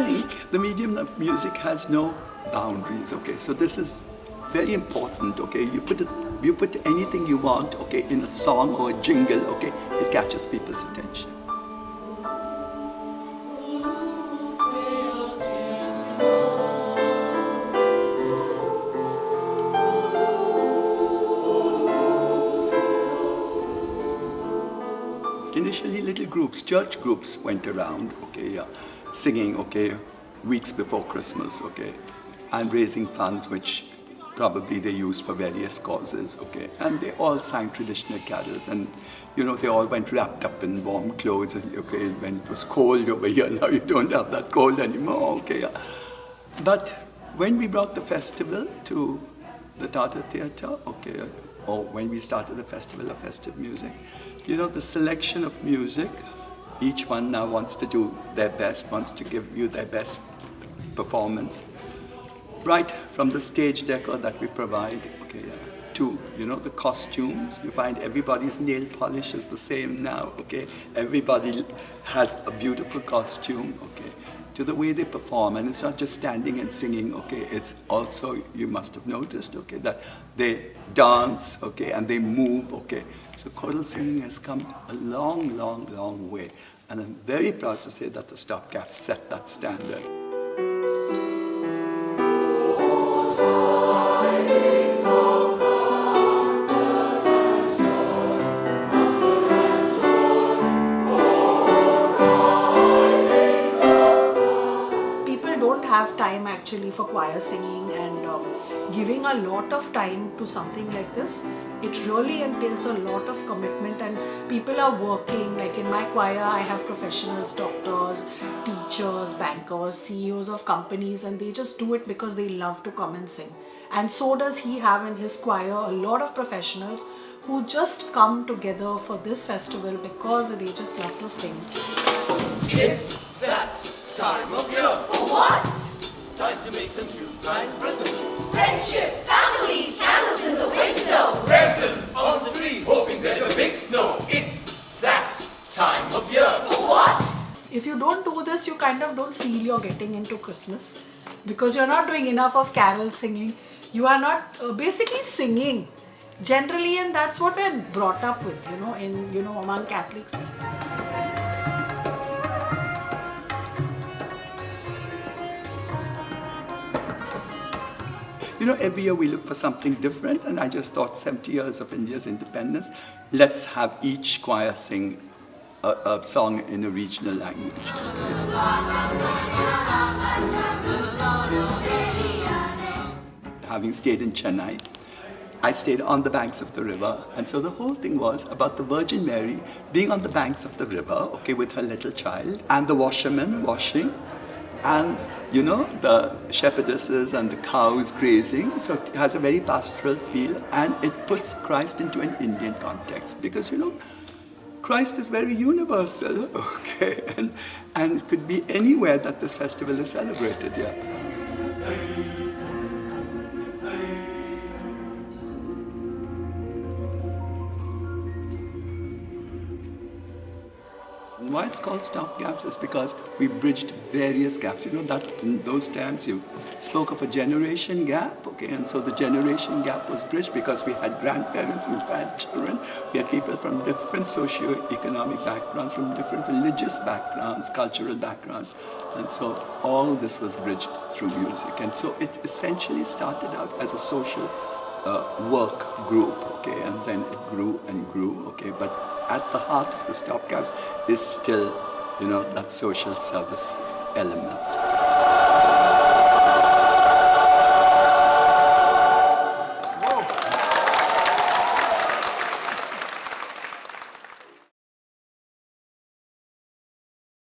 think the medium of music has no boundaries, okay? So this is very important, okay? You put anything you want, okay, in a song or a jingle, okay? It catches people's attention. Initially, little groups, church groups went around, okay, singing, okay, weeks before Christmas, okay, and raising funds which probably they used for various causes, okay, and they all sang traditional carols, and you know, they all went wrapped up in warm clothes, okay, when it was cold over here. Now you don't have that cold anymore, okay. But when we brought the festival to the Tata Theatre, okay, or when we started the Festival of Festive Music, you know, the selection of music, each one now wants to do their best, wants to give you their best performance. Right from the stage decor that we provide, okay, to, you know, the costumes. You find everybody's nail polish is the same now, okay? Everybody has a beautiful costume, okay? To the way they perform, and it's not just standing and singing, okay? It's also, you must have noticed, okay, that they dance, okay, and they move, okay? So choral singing has come a long, long, long way. And I'm very proud to say that the Stopgaps set that standard. Have time actually for choir singing, and giving a lot of time to something like this, it really entails a lot of commitment, and people are working. Like in my choir, I have professionals, doctors, teachers, bankers, CEOs of companies, and they just do it because they love to come and sing. And so does he have in his choir a lot of professionals who just come together for this festival because they just love to sing. It's that time of year. For what? Time to make some Yuletide rhythm. Friendship, family, candles in the window. Presents on the tree, hoping there's a big snow. It's that time of year. For what? If you don't do this, you kind of don't feel you're getting into Christmas, because you're not doing enough of carol singing. You are not basically singing generally, and that's what we're brought up with, among Catholics. You know, every year we look for something different, and I just thought 70 years of India's independence, let's have each choir sing a song in a regional language. Having stayed in Chennai, I stayed on the banks of the river, and so the whole thing was about the Virgin Mary being on the banks of the river, okay, with her little child, and the washermen washing, and you know, the shepherdesses and the cows grazing. So it has a very pastoral feel, and it puts Christ into an Indian context, because, you know, Christ is very universal, okay, and it could be anywhere that this festival is celebrated, yeah. Why it's called Stopgaps is because we bridged various gaps. You know that in those times you spoke of a generation gap, okay, and so the generation gap was bridged because we had grandparents and grandchildren. We had people from different socio-economic backgrounds, from different religious backgrounds, cultural backgrounds, and so all this was bridged through music. And so it essentially started out as a social work group, okay, and then it grew and grew, okay, but at the heart of the Stopgaps is still, you know, that social service element.